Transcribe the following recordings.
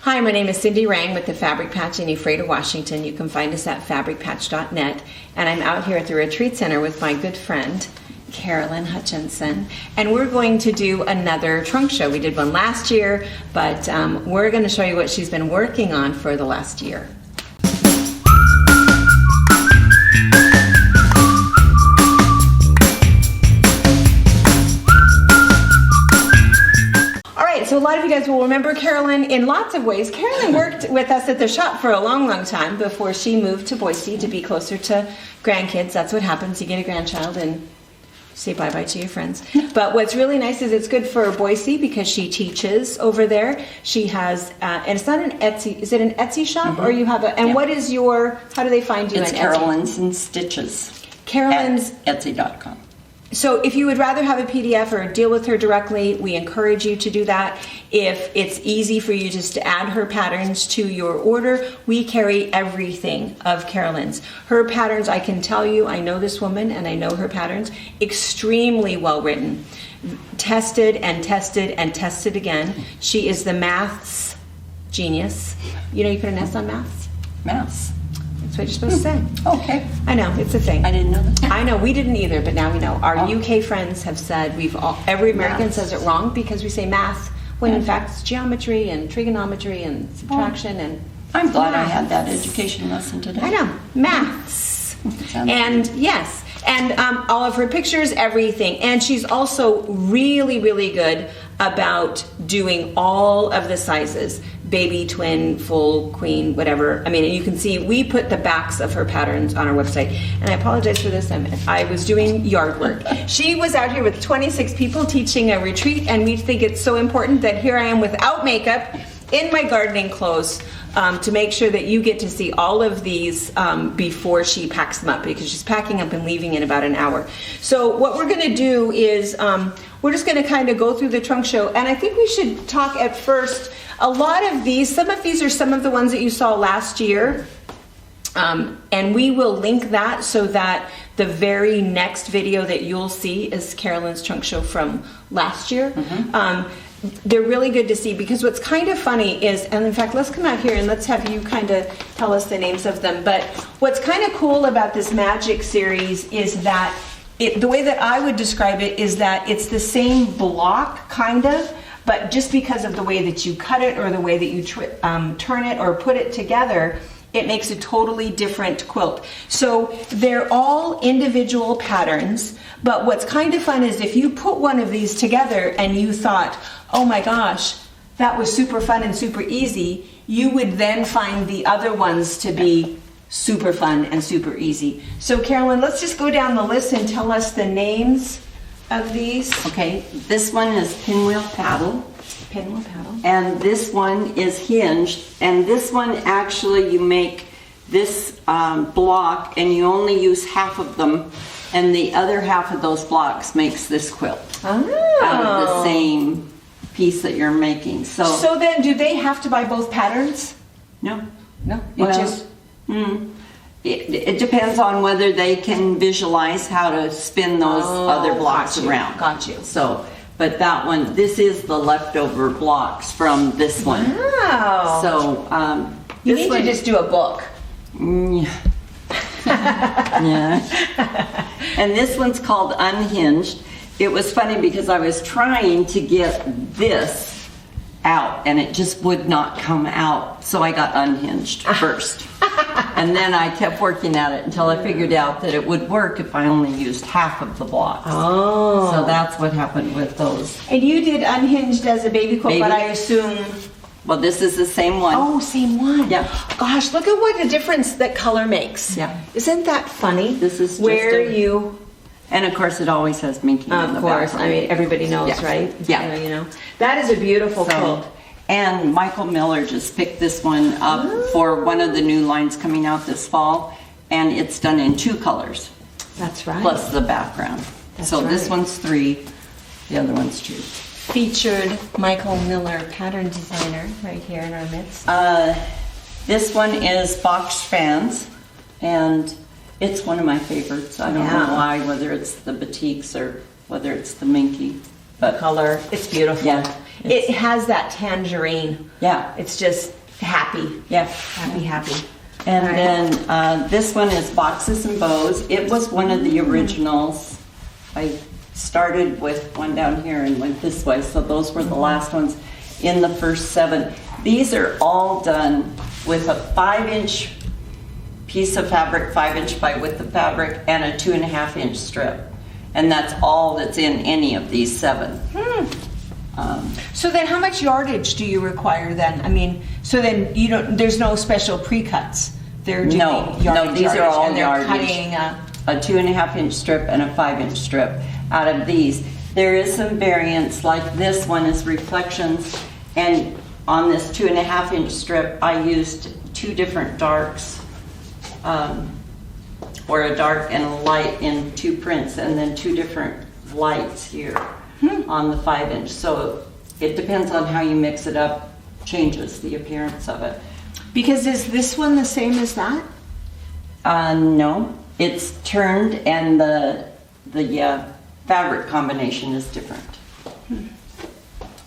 Hi, my name is Cindy Rang with the Fabric Patch in Ephrata, Washington. You can find us at fabricpatch.net. And I'm out here at the Retreat Center with my good friend, Carolyn Hutchinson. And we're going to do another trunk show. We did one last year, but we're going to show you what she's been working on for the last year. So a lot of you guys will remember Carolyn in lots of ways. Carolyn worked with us at the shop for a long, long time before she moved to Boise to be closer to grandkids. That's what happens. You get a grandchild and say bye-bye to your friends. But what's really nice is it's good for Boise because she teaches over there. She has, and it's not an Etsy, is it an Etsy shop? Or you have a, and what is your, how do they find you? It's CarolynsInStitches. Carolyn's at Etsy.com. So if you would rather have a PDF or deal with her directly, we encourage you to do that. If it's easy for you just to add her patterns to your order, we carry everything of Carolyn's. Her patterns, I can tell you, I know this woman and I know her patterns, extremely well written. Tested and tested and tested again. She is the maths genius. You know you put an S on maths? Maths. That's what you're supposed to say. Okay. I know, it's a thing. I didn't know that. I know, we didn't either, but now we know. Our UK friends have said every American says it wrong because we say math, when in fact it's geometry and trigonometry and subtraction and I'm glad I had that education lesson today. I know, maths. And yes, and all of her pictures, everything. And she's also really, really good about doing all of the sizes. Baby, twin, full, queen, whatever. I mean, you can see we put the backs of her patterns on our website. And I apologize for this. I was doing yard work. She was out here with 26 people teaching a retreat, and we think it's so important that here I am without makeup in my gardening clothes to make sure that you get to see all of these before she packs them up, because she's packing up and leaving in about an hour. So what we're going to do is we're just going to kind of go through the trunk show, and I think we should talk at first. A lot of these, some of these are some of the ones that you saw last year, and we will link that so that the very next video that you'll see is Carolyn's trunk show from last year. They're really good to see because what's kind of funny is, and in fact, let's come out here and let's have you kind of tell us the names of them. But what's kind of cool about this Magic series is that the way that I would describe it is that it's the same block, kind of, but just because of the way that you cut it or the way that you turn it or put it together, it makes a totally different quilt. So they're all individual patterns, but what's kind of fun is if you put one of these together and you thought, oh my gosh, that was super fun and super easy, you would then find the other ones to be super fun and super easy. So Carolyn, let's just go down the list and tell us the names of these. Okay, this one is pinwheel paddle. Pinwheel paddle. And this one is hinged. And this one actually you make this block and you only use half of them. And the other half of those blocks makes this quilt. Oh. Out of the same piece that you're making. So then do they have to buy both patterns? No. No. It depends on whether they can visualize how to spin those other blocks around. Got you. So, but that one, this is the leftover blocks from this one. Wow. So, you need to just do a book. Yeah. And this one's called Unhinged. It was funny because I was trying to get this out and it just would not come out. So I got unhinged first. And then I kept working at it until I figured out that it would work if I only used half of the blocks. Oh. So that's what happened with those. And you did Unhinged as a baby quilt, but I assume... Well, this is the same one. Oh, same one. Yeah. Gosh, look at what a difference that color makes. Yeah. Isn't that funny? This is just where you... And of course, it always has Minky on the back. Of course. I mean, everybody knows, right? Yeah. You know. That is a beautiful quilt. And Michael Miller just picked this one up for one of the new lines coming out this fall. And it's done in 2 colors. That's right. Plus the background. So this one's 3, the other one's 2. Featured Michael Miller, pattern designer, right here in our midst. This one is Box Fans. And it's one of my favorites. I don't know why, whether it's the batiks or whether it's the Minky. But color, it's beautiful. Yeah. it has that tangerine. Yeah. It's just happy. Yeah. Happy. And Right. then this one is Boxes and Bows. It was one of the originals. I started with one down here and went this way, so those were the last ones in the first 7. These are all done with a 5-inch piece of fabric, 5-inch by width of fabric, and a 2.5-inch strip. And that's all that's in any of these 7. So then how much yardage do you require then? I mean, so then you don't, there's no special pre-cuts. They're doing No, yardage, these are all and they're yardage. cutting A 2.5-inch strip and a 5-inch strip out of these. There is some variance, like this one is reflections, and on this 2.5-inch strip, I used 2 different darks, or a dark and a light in 2 prints, and then 2 different lights here on the 5-inch. So it depends on how you mix it up, changes the appearance of it. Because is this one the same as that? No, it's turned, and the fabric combination is different.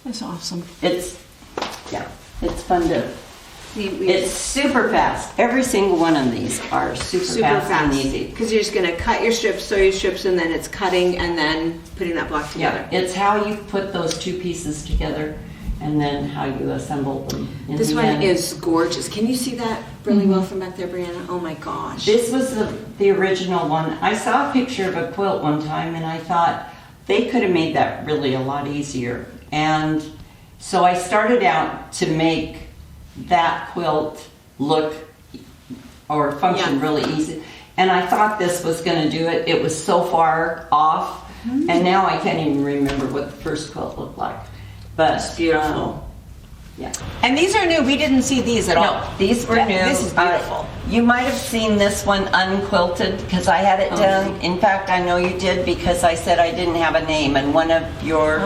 That's awesome. It's fun to. It's super fast. Every single one of these are super fast and easy. Because you're just going to cut your strips, sew your strips, and then it's cutting and then putting that block together. Yeah, it's how you put those 2 pieces together and then how you assemble them. This one is gorgeous. Can you see that really well from back there, Brianna? Oh my gosh. This was the original one. I saw a picture of a quilt one time and I thought they could have made that really a lot easier. And so I started out to make that quilt look or function really easy. And I thought this was going to do it. It was so far off. And now I can't even remember what the first quilt looked like. But it's beautiful. Yeah. And these are new. We didn't see these at all. No, these were new. This is beautiful. You might have seen this one unquilted because I had it done. In fact, I know you did because I said I didn't have a name, and one of your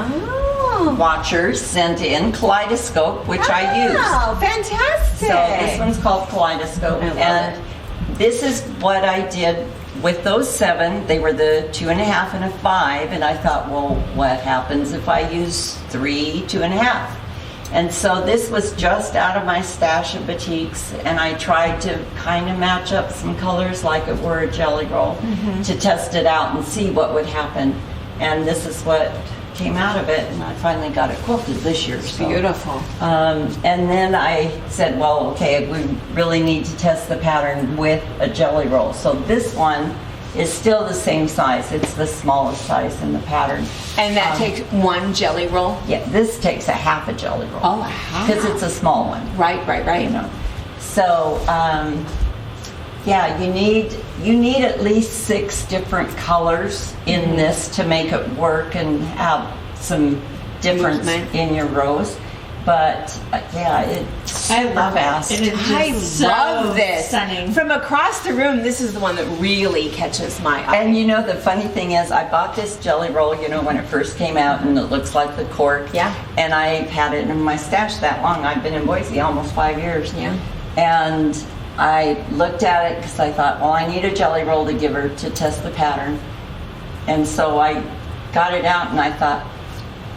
watchers sent in Kaleidoscope, which I used. Oh, fantastic. So this one's called Kaleidoscope, and this is what I did with those 7. They were the 2.5 and a 5, and I thought, well, what happens if I use 3 2.5? And so this was just out of my stash of batiks, and I tried to kind of match up some colors like it were a jelly roll to test it out and see what would happen. And this is what came out of it, and I finally got it quilted this year. It's beautiful. And then I said, well, okay, we really need to test the pattern with a jelly roll. So this one is still the same size. It's the smallest size in the pattern. And that takes 1 jelly roll? Yeah, this takes a half a jelly roll. Oh, a half? Because it's a small one. Right. You know. So, yeah, you need at least 6 different colors in this to make it work and have some difference in your rows. But yeah, it's I love fast. it. It is just I so love this. stunning. From across the room, this is the one that really catches my eye. And you know, the funny thing is, I bought this jelly roll, you know, when it first came out, and it looks like the cork. Yeah. And I had it in my stash that long. I've been in Boise almost 5 years. Yeah. And I looked at it because I thought, well, I need a jelly roll to give her to test the pattern. And so I got it out, and I thought,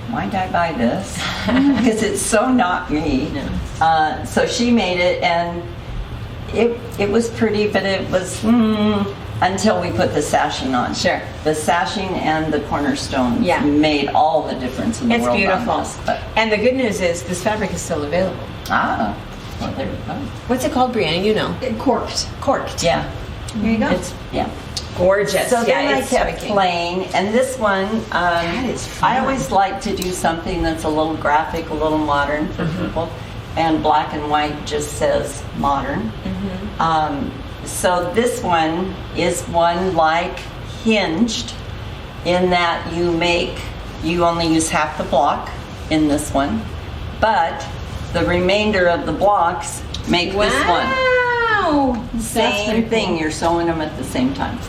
why did I buy this? Because it's so not me. No. So she made it, and it was pretty, but it was until we put the sashing on. Sure. The sashing and the cornerstones made all the difference in the It's world. beautiful. On this, but, And the good news is this fabric is still available. well, there we go. What's it called, Brianna? You know. Corked. Corked. Yeah. Here you go. It's gorgeous. So then I it's kept striking. playing, and this one, That is fun. I always like to do something that's a little graphic, a little modern for people, and black and white just says modern. So this one is one like hinged in that you only use half the block in this one, but the remainder of the blocks make this one. Wow. Same thing, you're sewing them at the same time.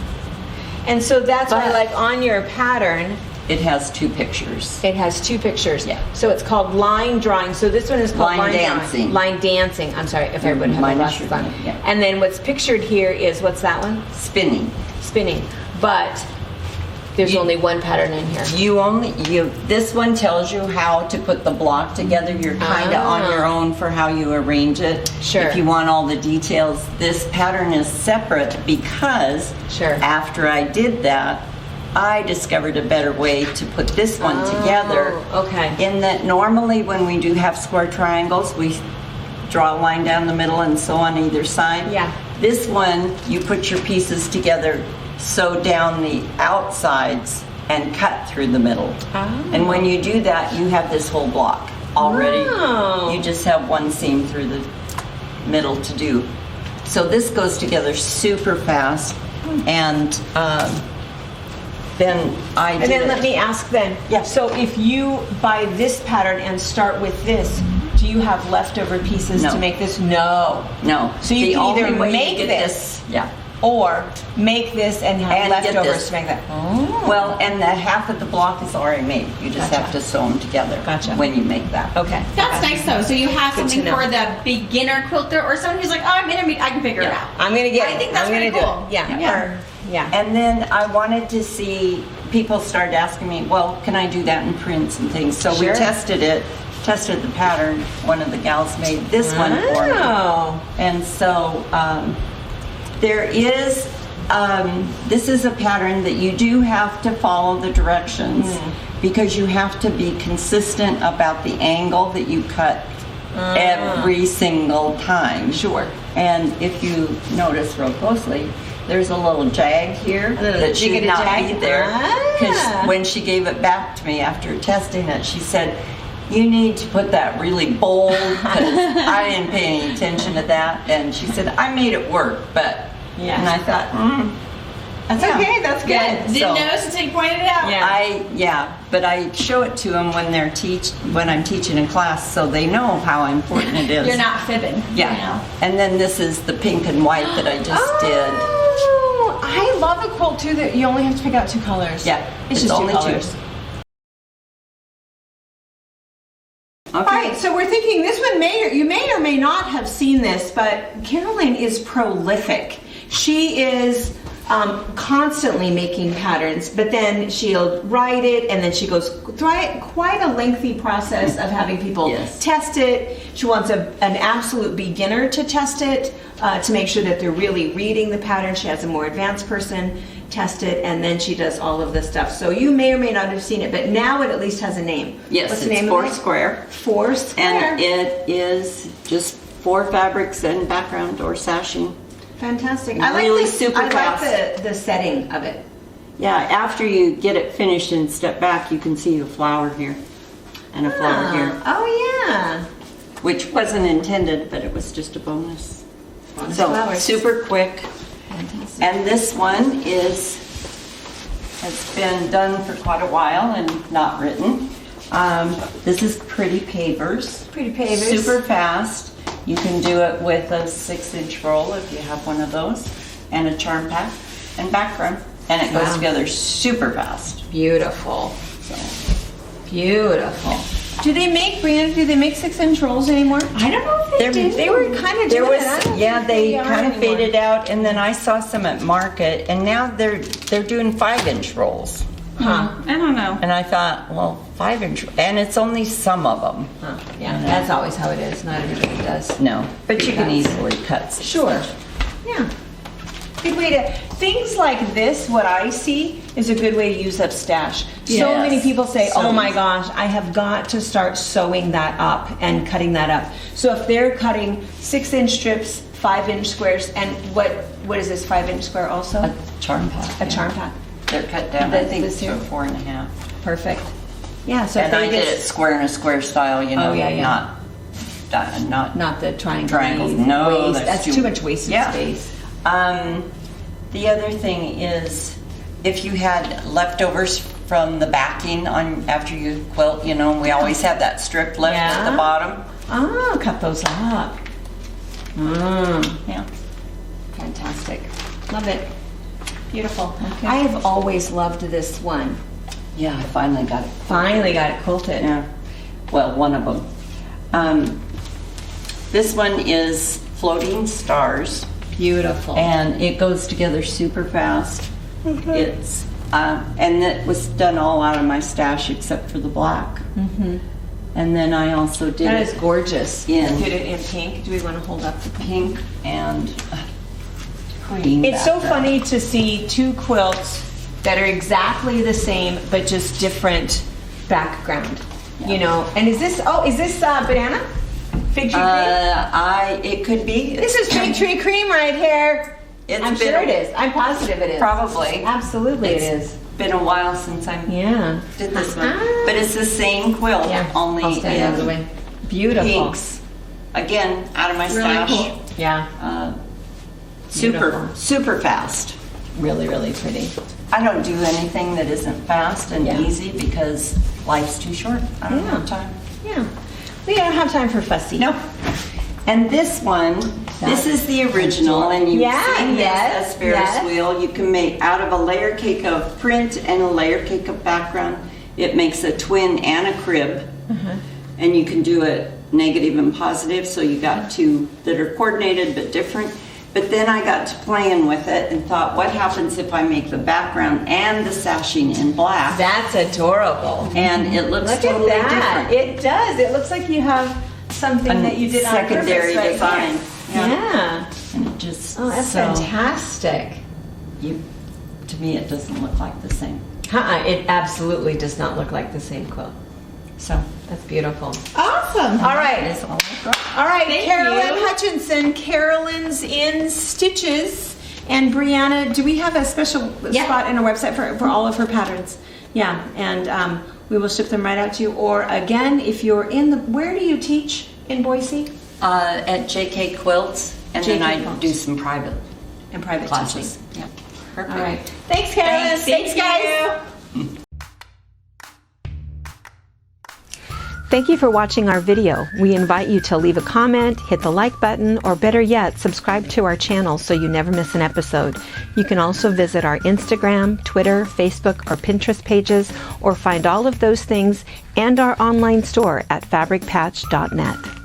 And so that's why, But- like on your pattern, It has 2 pictures. it has 2 pictures. Yeah. So it's called line drawing. So this one is called Line drawing. dancing. Line dancing. I'm sorry if everyone had Mine the is glasses your- on. yeah. And then what's pictured here is what's that one? Spinning. Spinning. But There's only one pattern in here. This one tells you how to put the block together. You're kind of on your own for how you arrange it. Sure. If you want all the details, this pattern is separate because after I did that, I discovered a better way to put this one together. Okay. In that normally when we do half square triangles, we draw a line down the middle and sew on either side. Yeah. This one, you put your pieces together, sew down the outsides, and cut through the middle. And when you do that, you have this whole block already. You just have one seam through the middle to do. So this goes together super fast, and then I did let me ask then. Yeah. So if you buy this pattern and start with this, do you have leftover pieces to make this? No. So you can either make this, or make this and have leftovers to make that. Well, and the half of the block is already made. You just have to sew them together when you make that. Okay. That's nice though. So you have something for the beginner quilter or someone who's like, oh, I'm intermediate, I can figure it out. I'm gonna get it. I think that's pretty cool. Yeah. And then I wanted to see, people started asking me, well, can I do that in prints and things? So we tested the pattern. One of the gals made this one for me. And so there is, this is a pattern that you do have to follow the directions because you have to be consistent about the angle that you cut every single time. Sure. And if you notice real closely, there's a little jag here that should not be there. Because when she gave it back to me after testing it, she said, you need to put that really bold, because I didn't pay any attention to that. And she said, I made it work, but, and I thought, that's okay, that's good. Yeah, didn't notice until you pointed it out. But I show it to them when they're when I'm teaching in class, so they know how important it is. You're not fibbing. Yeah. And then this is the pink and white that I just did. I love a quilt too that you only have to pick out 2 colors. Yeah, it's just only 2 colors. 2. Okay. All right, so we're thinking this one you may or may not have seen this, but Carolyn is prolific. She is constantly making patterns, but then she'll write it, and then she goes through quite a lengthy process of having people test it. She wants an absolute beginner to test it to make sure that they're really reading the pattern. She has a more advanced person test it, and then she does all of this stuff. So you may or may not have seen it, but now it at least has a name. Yes, what's the it's name Four of it? Square. Four Square. And it is just 4 fabrics and background or sashing. Fantastic. Really super fast. I like the setting of it. Yeah, after you get it finished and step back, you can see a flower here and a flower here. Oh yeah. Which wasn't intended, but it was just a bonus. So flowers. Super quick. Fantastic. And this one has been done for quite a while and not written. This is Pretty Pavers. Pretty Pavers. Super fast. You can do it with a 6-inch roll if you have one of those, and a charm pack and background, and it goes together super fast. Beautiful. So beautiful. Do they make 6-inch rolls anymore? I don't know if they do. They were kind of doing it. They kind of faded out, and then I saw some at market, and now they're doing 5-inch rolls. Huh. I don't know. And I thought, well, 5-inch, and it's only some of them. Huh. Yeah, that's always how it is. Not everybody does. No, but you can easily cut. Sure. Yeah. Good way to, things like this, what I see, is a good way to use up stash. Yes. So many people say, So oh my gosh, I have got to start sewing that up and cutting that up. So if they're cutting 6-inch strips, 5-inch squares, and what is this 5-inch square also? A charm pack. A charm pack. They're cut down, I think, to 4.5. Perfect. Yeah, so and I did it square in a square style, you know, not the triangle. Triangles. No, that's too much wasted space. The other thing is, if you had leftovers from the backing on after you quilt, you know, we always have that strip left at the bottom. Oh, cut those up. Yeah. Fantastic. Love it. Beautiful. Okay. I have always loved this one. Yeah, I finally got it. Finally got it quilted. Yeah. Well, one of them. This one is Floating Stars. Beautiful. And it goes together super fast. It's And it was done all out of my stash except for the black. And then I also did That it is gorgeous. in Did it in pink. Do we want to hold up the pink and cream. It's so background. funny to see two quilts that are exactly the same but just different background. You know, and is this banana? Fig tree cream? It could be. This is fig tree cream right here. I'm sure it is. I'm positive it is. Probably. Absolutely it is. Been a while since I Yeah. did this one, but it's the same quilt, only I'll stand out of the way. in Beautiful. pinks. Again, out of my Really stash. cool. Yeah. Super, super fast. Really, really pretty. I don't do anything that isn't fast and Yeah. easy because life's too short. I don't have time. Yeah. We don't have time for fussy. No. And this one, this is the original, and you've seen this as Ferris wheel. You can make out of a layer cake of print and a layer cake of background. It makes a twin and a crib, and you can do it negative and positive. So you got two that are coordinated but different. But then I got to playing with it and thought, what happens if I make the background and the sashing in black? That's adorable. And it looks Look totally at that. different. It does. It looks like you have something that you did on secondary purpose right design. here. Yeah. And it just Oh, that's fantastic. To me, it doesn't look like the same. It absolutely does not look like the same quilt. So That's beautiful. Awesome. All right. that is all I brought. All right, Thank Carolyn you. Hutchinson, Carolyn's in Stitches. And Brianna, do we have a special spot in our website for all of her patterns? Yeah, and we will ship them right out to you. Or again, if you're in where do you teach in Boise? At JK Quilts, and then JK I Quilts. do some private In private classes. teaching. Yeah. Perfect. All right. Thanks, Carolyn. Thanks, guys. Thank you for watching our video. We invite you to leave a comment, hit the like button, or better yet, subscribe to our channel so you never miss an episode. You can also visit our Instagram, Twitter, Facebook, or Pinterest pages, or find all of those things and our online store at fabricpatch.net.